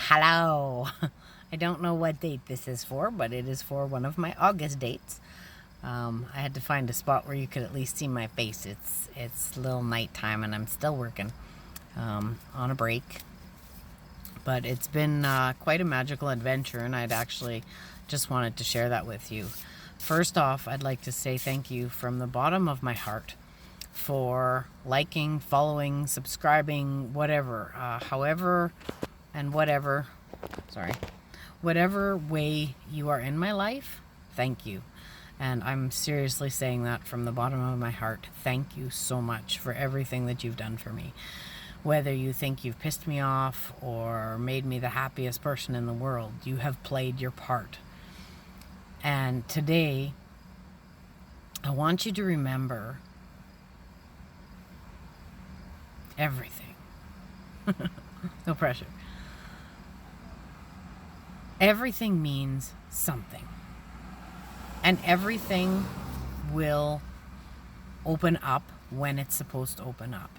Hello. I don't know what date this is for, but it is for one of my August dates. I had to find a spot where you could at least see my face. It's a little nighttime and I'm still working on a break. But it's been quite a magical adventure, and I'd actually just wanted to share that with you. First off, I'd like to say thank you from the bottom of my heart for liking, following, subscribing, whatever, whatever way you are in my life, thank you. And I'm seriously saying that from the bottom of my heart. Thank you so much for everything that you've done for me. Whether you think you've pissed me off or made me the happiest person in the world, you have played your part. And today, I want you to remember everything. No pressure. Everything means something. And everything will open up when it's supposed to open up.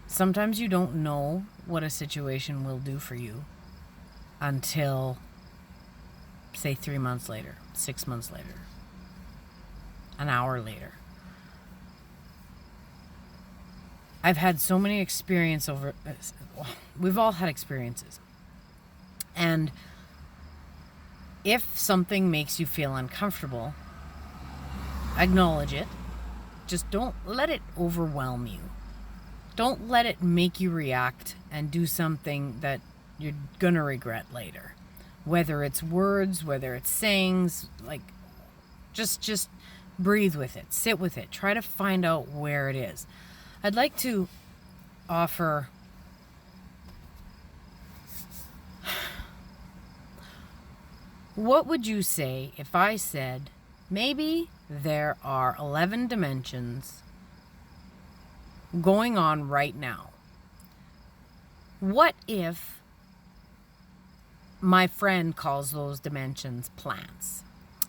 Sometimes you don't know what a situation will do for you until, say, 3 months later, 6 months later, an hour later. I've had so many experiences we've all had experiences. And if something makes you feel uncomfortable, acknowledge it. Just don't let it overwhelm you. Don't let it make you react and do something that you're gonna regret later. Whether it's words, whether it's sayings, like just breathe with it, sit with it, try to find out where it is. I'd like to offer what would you say if I said maybe there are 11 dimensions going on right now? What if my friend calls those dimensions plants?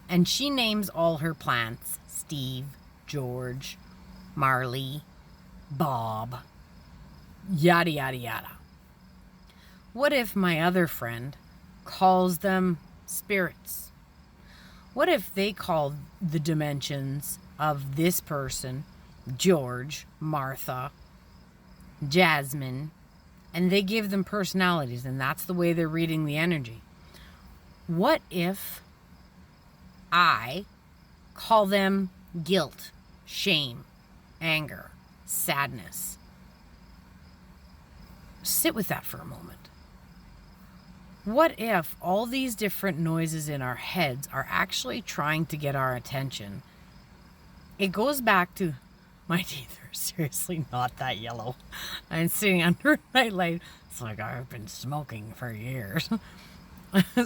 And she names all her plants Steve, George, Marley, Bob, yada, yada, yada. What if my other friend calls them spirits? What if they called the dimensions of this person George, Martha, Jasmine, and they give them personalities, and that's the way they're reading the energy? What if I call them guilt, shame, anger, sadness? Sit with that for a moment. What if all these different noises in our heads are actually trying to get our attention? It goes back to, my teeth are seriously not that yellow. I'm sitting under a nightlight. It's like I've been smoking for years.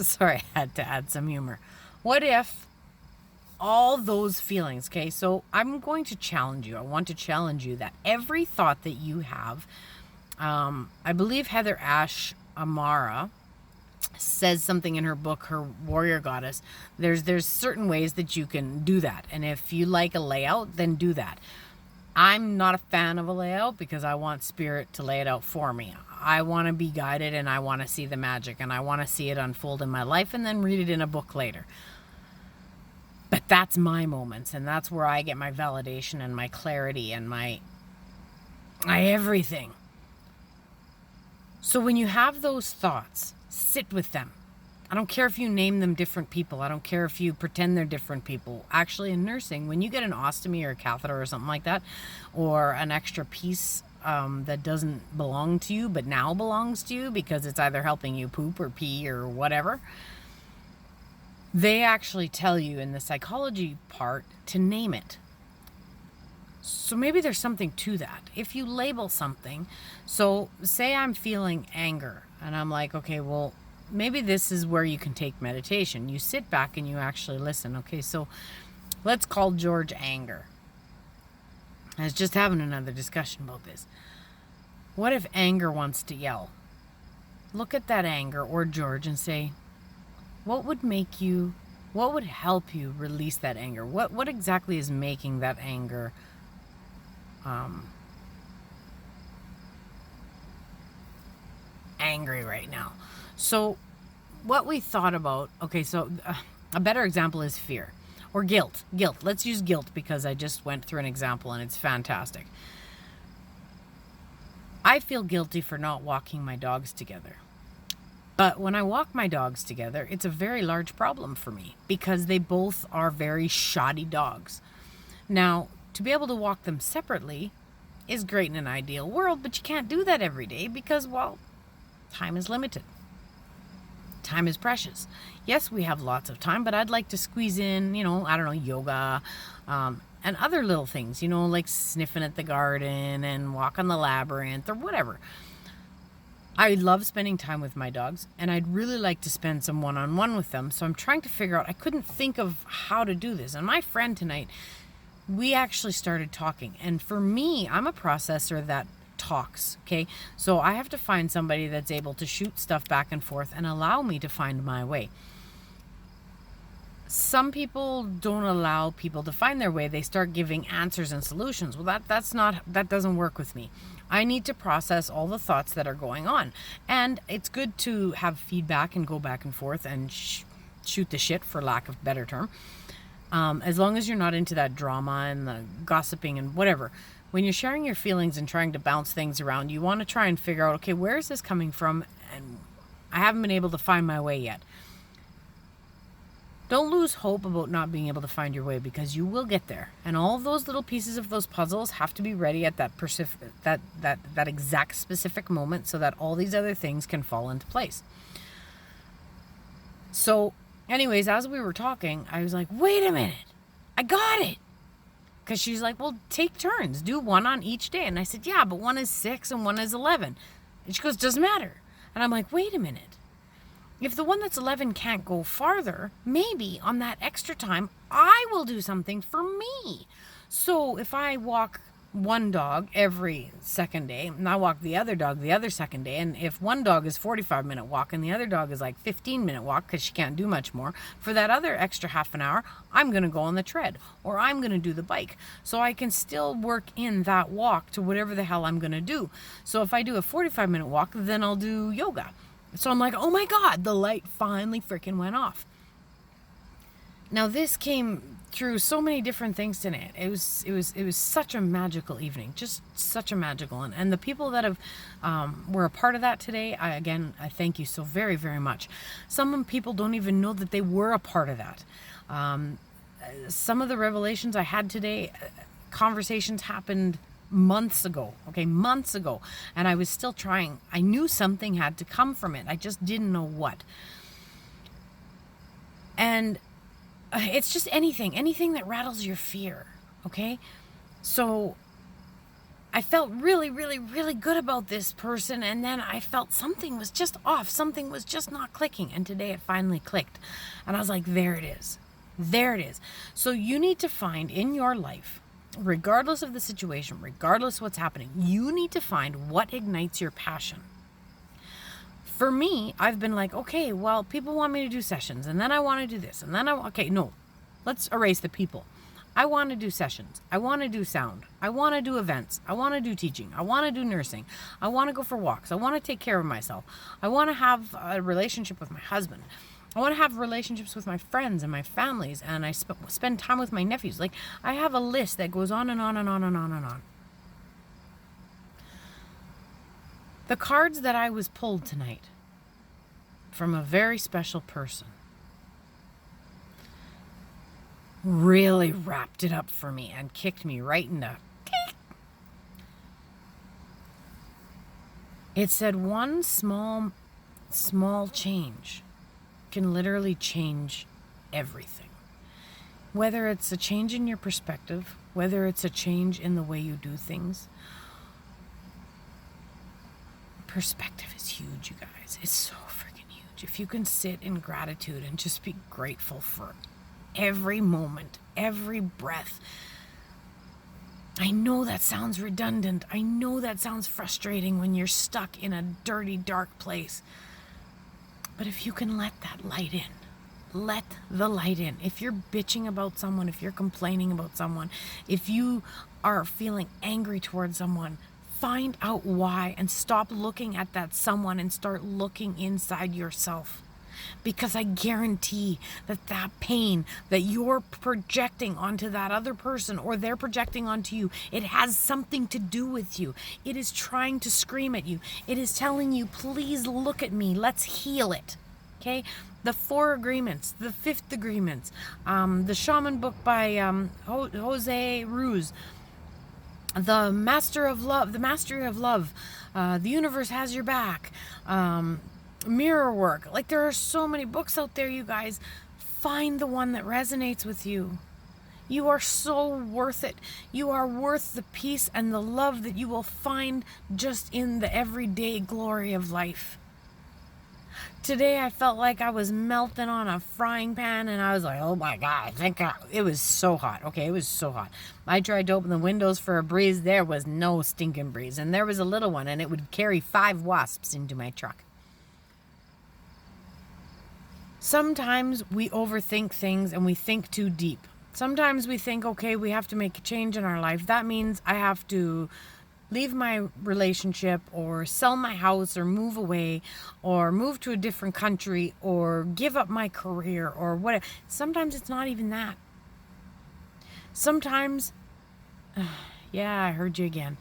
Sorry, I had to add some humor. What if all those feelings, okay, so I'm going to challenge you. I want to challenge you that every thought that you have, I believe Heather Ash Amara says something in her book, her Warrior Goddess. There's certain ways that you can do that. And if you like a layout, then do that. I'm not a fan of a layout because I want spirit to lay it out for me. I want to be guided and I want to see the magic and I want to see it unfold in my life and then read it in a book later. But that's my moments, and that's where I get my validation and my clarity and my everything. So when you have those thoughts, sit with them. I don't care if you name them different people. I don't care if you pretend they're different people. Actually, in nursing, when you get an ostomy or a catheter or something like that, or an extra piece that doesn't belong to you but now belongs to you because it's either helping you poop or pee or whatever, they actually tell you in the psychology part to name it. So maybe there's something to that. If you label something, so say I'm feeling anger and I'm like, okay, well, maybe this is where you can take meditation. You sit back and you actually listen. Okay, so let's call George anger. I was just having another discussion about this. What if anger wants to yell? Look at that anger or George and say, what would help you release that anger? What exactly is making that anger angry right now. So what we thought about, okay, so a better example is fear or guilt. Guilt. Let's use guilt because I just went through an example and it's fantastic. I feel guilty for not walking my dogs together. But when I walk my dogs together, it's a very large problem for me because they both are very shoddy dogs. Now, to be able to walk them separately is great in an ideal world, but you can't do that every day because, well, time is limited. Time is precious. Yes, we have lots of time, but I'd like to squeeze in, yoga, and other little things, like sniffing at the garden and walk on the labyrinth or whatever. I love spending time with my dogs, and I'd really like to spend some one-on-one with them. So I'm trying to figure out, I couldn't think of how to do this. And my friend tonight, we actually started talking. And for me, I'm a processor that talks, okay? So I have to find somebody that's able to shoot stuff back and forth and allow me to find my way. Some people don't allow people to find their way. They start giving answers and solutions. Well, that doesn't work with me. I need to process all the thoughts that are going on. And it's good to have feedback and go back and forth and shoot the shit, for lack of a better term. As long as you're not into that drama and the gossiping and whatever. When you're sharing your feelings and trying to bounce things around, you want to try and figure out, okay, where is this coming from? And I haven't been able to find my way yet. Don't lose hope about not being able to find your way, because you will get there. And all of those little pieces of those puzzles have to be ready at that exact specific moment so that all these other things can fall into place. So anyways, as we were talking, I was like, wait a minute, I got it. Because she's like, well, take turns, do one on each day. And I said, yeah, but one is 6 and one is 11. And she goes, doesn't matter. And I'm like, wait a minute. If the one that's 11 can't go farther, maybe on that extra time, I will do something for me. So if I walk one dog every second day, and I walk the other dog the other second day, and if one dog is 45-minute walk and the other dog is like 15-minute walk because she can't do much more, for that other extra half an hour, I'm going to go on the tread or I'm going to do the bike. So I can still work in that walk to whatever the hell I'm going to do. So if I do a 45-minute walk, then I'll do yoga. So I'm like, oh my God, the light finally freaking went off. Now this came through so many different things tonight. It was such a magical evening, just such a magical. And the people that have were a part of that today, I thank you so very, very much. Some people don't even know that they were a part of that. Some of the revelations I had today, conversations happened months ago, and I was still trying. I knew something had to come from it. I just didn't know what. And it's just anything that rattles your fear, okay? So I felt really, really, really good about this person, and then I felt something was just off. Something was just not clicking, and today it finally clicked. And I was like, there it is. There it is. So you need to find in your life, regardless of the situation, regardless of what's happening, you need to find what ignites your passion. For me, I've been like, okay, well, people want me to do sessions, and then I want to do this, and then no, let's erase the people. I want to do sessions. I want to do sound. I want to do events. I want to do teaching. I want to do nursing. I want to go for walks. I want to take care of myself. I want to have a relationship with my husband. I want to have relationships with my friends and my families, and I spend time with my nephews. Like, I have a list that goes on and on and on and on and on. The cards that I was pulled tonight from a very special person really wrapped it up for me and kicked me right into. It said one small change can literally change everything. Whether it's a change in your perspective, whether it's a change in the way you do things. Perspective is huge, you guys. It's so freaking huge. If you can sit in gratitude and just be grateful for every moment, every breath. I know that sounds redundant. I know that sounds frustrating when you're stuck in a dirty, dark place. But if you can let that light in, let the light in. If you're bitching about someone, if you're complaining about someone, if you are feeling angry towards someone, Find out why and stop looking at that someone and start looking inside yourself. Because I guarantee that that pain that you're projecting onto that other person or they're projecting onto you, it has something to do with you. It is trying to scream at you. It is telling you, please look at me. Let's heal it. Okay? The 4 agreements, the 5th agreements, the shaman book by Jose Ruz, the mastery of love, the universe has your back, mirror work. Like, there are so many books out there, you guys. Find the one that resonates with you. You are so worth it. You are worth the peace and the love that you will find just in the everyday glory of life. Today I felt like I was melting on a frying pan, and I was like, oh my God, it was so hot. Okay, it was so hot. I tried to open the windows for a breeze. There was no stinking breeze, and there was a little one, and it would carry 5 wasps into my truck. Sometimes we overthink things and we think too deep. Sometimes we think, okay, we have to make a change in our life. That means I have to leave my relationship or sell my house or move away or move to a different country or give up my career or whatever. Sometimes it's not even that. Sometimes, yeah, I heard you again.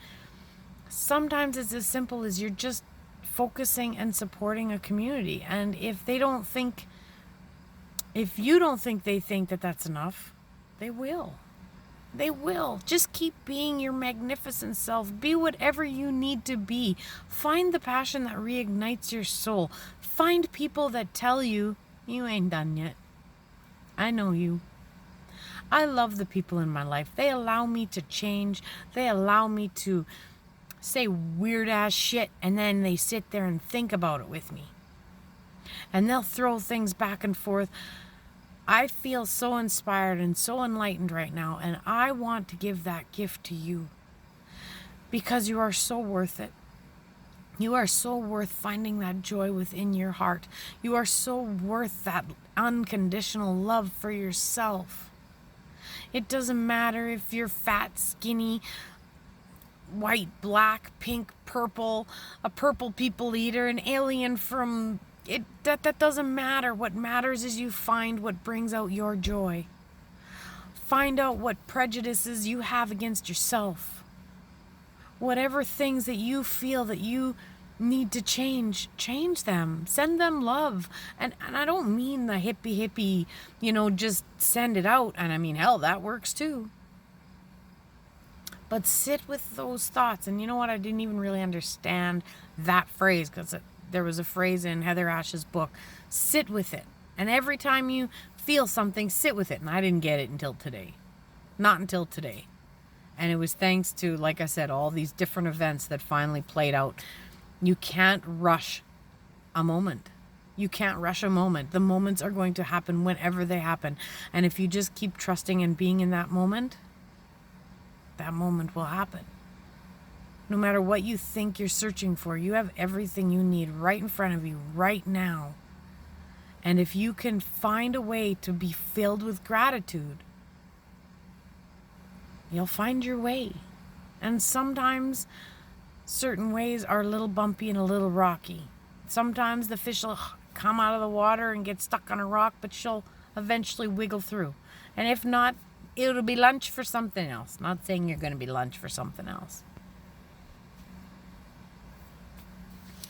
Sometimes it's as simple as you're just focusing and supporting a community. And if you don't think they think that that's enough, they will. They will. Just keep being your magnificent self. Be whatever you need to be. Find the passion that reignites your soul. Find people that tell you, you ain't done yet. I know you. I love the people in my life. They allow me to change. They allow me to say weird ass shit, and then they sit there and think about it with me. And they'll throw things back and forth. I feel so inspired and so enlightened right now, and I want to give that gift to you because you are so worth it. You are so worth finding that joy within your heart. You are so worth that unconditional love for yourself. It doesn't matter if you're fat, skinny, white, black, pink, purple, a purple people eater, an alien from... That doesn't matter. What matters is you find what brings out your joy. Find out what prejudices you have against yourself. Whatever things that you feel that you need to change them. Send them love. And I don't mean the hippie, just send it out. And I mean, hell, that works too. But sit with those thoughts. And you know what? I didn't even really understand that phrase because there was a phrase in Heather Ash's book, sit with it. And every time you feel something, sit with it. And I didn't get it until today. Not until today. And it was thanks to, like I said, all these different events that finally played out. You can't rush a moment. You can't rush a moment. The moments are going to happen whenever they happen. And if you just keep trusting and being in that moment will happen. No matter what you think you're searching for, you have everything you need right in front of you right now. And if you can find a way to be filled with gratitude, you'll find your way. And sometimes certain ways are a little bumpy and a little rocky. Sometimes the fish will come out of the water and get stuck on a rock, but she'll eventually wiggle through. And if not, it'll be lunch for something else. Not saying you're going to be lunch for something else.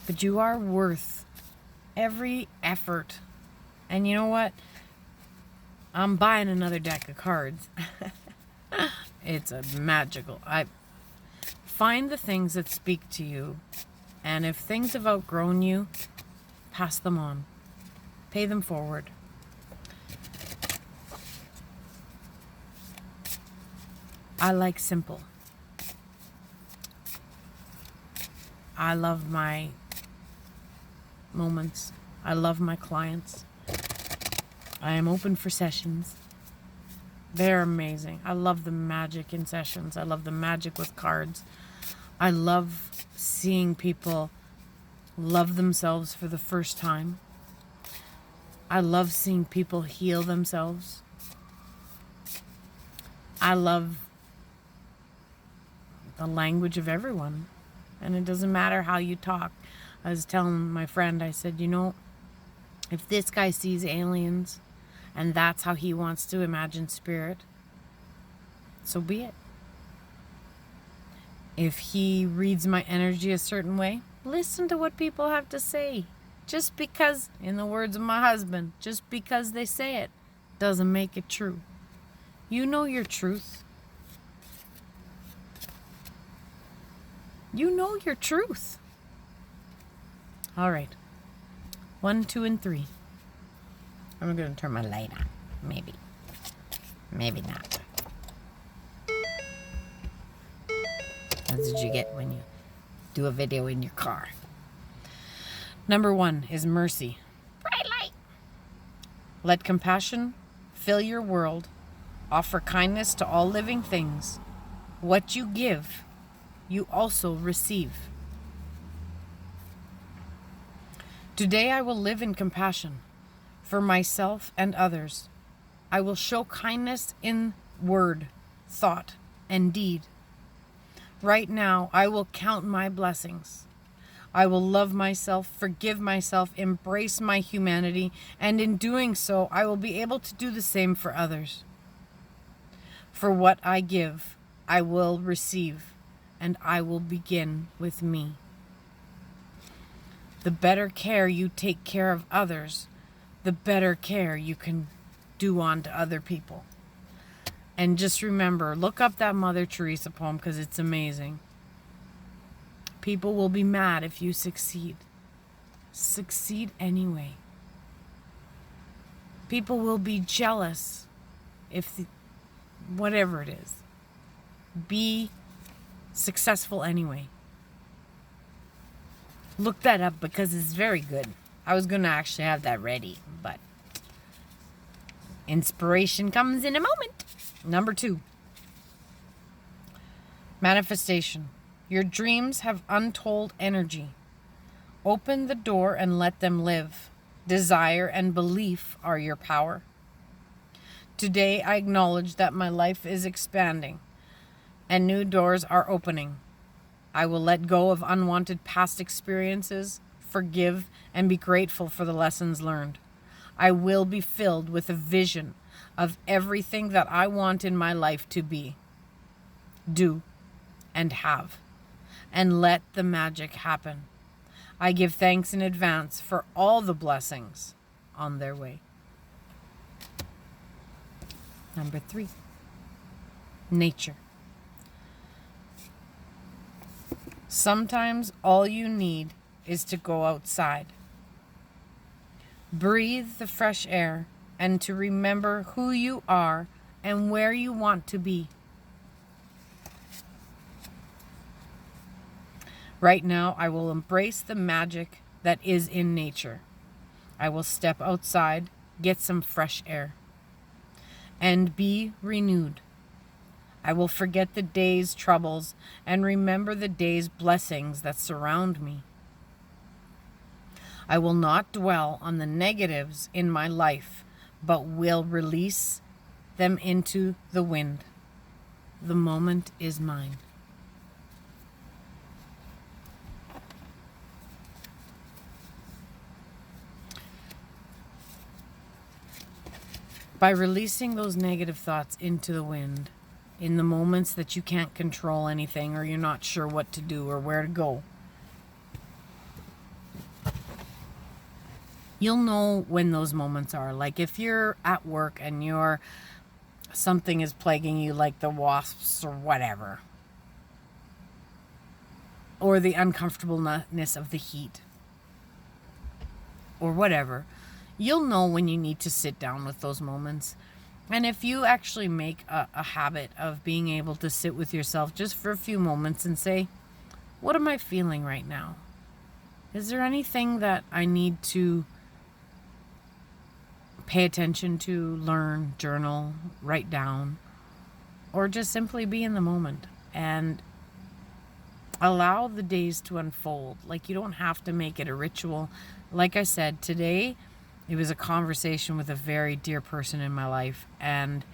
But you are worth every effort. And you know what? I'm buying another deck of cards. It's a magical. I find the things that speak to you. And if things have outgrown you, pass them on. Pay them forward. I like simple. I love my moments. I love my clients. I am open for sessions. They're amazing. I love the magic in sessions. I love the magic with cards. I love seeing people love themselves for the first time. I love seeing people heal themselves. I love the language of everyone. And it doesn't matter how you talk. I was telling my friend, I said, if this guy sees aliens and that's how he wants to imagine spirit, so be it. If he reads my energy a certain way, listen to what people have to say. Just because, in the words of my husband, just because they say it doesn't make it true. You know your truth. You know your truth. All right. 1, 2, and 3. I'm going to turn my light on. Maybe. Maybe not. That's what you get when you do a video in your car. Number 1 is mercy. Bright light. Let compassion fill your world. Offer kindness to all living things. What you give, you also receive. Today I will live in compassion for myself and others. I will show kindness in word, thought, and deed. Right now, I will count my blessings. I will love myself, forgive myself, embrace my humanity, and in doing so, I will be able to do the same for others. For what I give, I will receive, and I will begin with me. The better care you take care of others, the better care you can do on to other people. And just remember, look up that Mother Teresa poem because it's amazing. People will be mad if you succeed. Succeed anyway. People will be jealous if, whatever it is. Be successful anyway. Look that up because it's very good. I was going to actually have that ready, but inspiration comes in a moment. Number 2. Manifestation. Your dreams have untold energy. Open the door and let them live. Desire and belief are your power. Today I acknowledge that my life is expanding and new doors are opening. I will let go of unwanted past experiences, forgive, and be grateful for the lessons learned. I will be filled with a vision of everything that I want in my life to be, do, and have, and let the magic happen. I give thanks in advance for all the blessings on their way. Number 3, nature. Sometimes all you need is to go outside. Breathe the fresh air and to remember who you are and where you want to be. Right now, I will embrace the magic that is in nature. I will step outside, get some fresh air, and be renewed. I will forget the day's troubles and remember the day's blessings that surround me. I will not dwell on the negatives in my life, but will release them into the wind. The moment is mine. By releasing those negative thoughts into the wind, in the moments that you can't control anything or you're not sure what to do or where to go, you'll know when those moments are. Like if you're at work and something is plaguing you, like the wasps or whatever, or the uncomfortableness of the heat or whatever, you'll know when you need to sit down with those moments. And if you actually make a habit of being able to sit with yourself just for a few moments and say, what am I feeling right now? Is there anything that I need to pay attention to, learn, journal, write down, or just simply be in the moment and allow the days to unfold? Like, you don't have to make it a ritual. Like I said, today it was a conversation with a very dear person in my life, and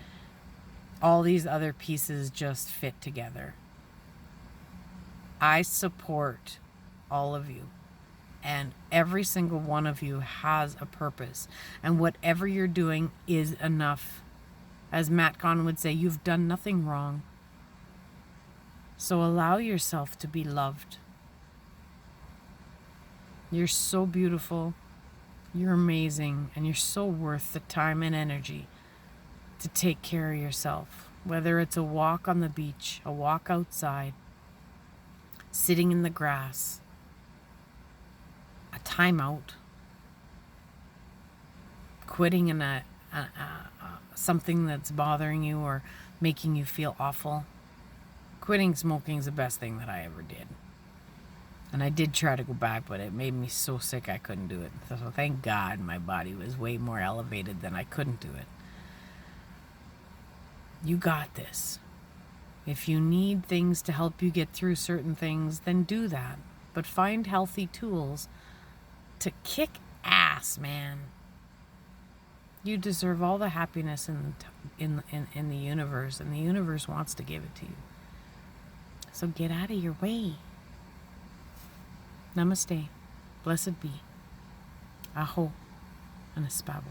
all these other pieces just fit together. I support all of you. And every single one of you has a purpose. And whatever you're doing is enough. As Matt Kahn would say, you've done nothing wrong. So allow yourself to be loved. You're so beautiful. You're amazing. And you're so worth the time and energy to take care of yourself. Whether it's a walk on the beach, a walk outside, sitting in the grass, a timeout, quitting in something that's bothering you or making you feel awful. Quitting smoking is the best thing that I ever did. And I did try to go back, but it made me so sick I couldn't do it. So thank God my body was way more elevated than I couldn't do it. You got this. If you need things to help you get through certain things, then do that. But find healthy tools to kick ass, man. You deserve all the happiness in the universe, and the universe wants to give it to you. So get out of your way. Namaste. Blessed be. Aho and Espavo.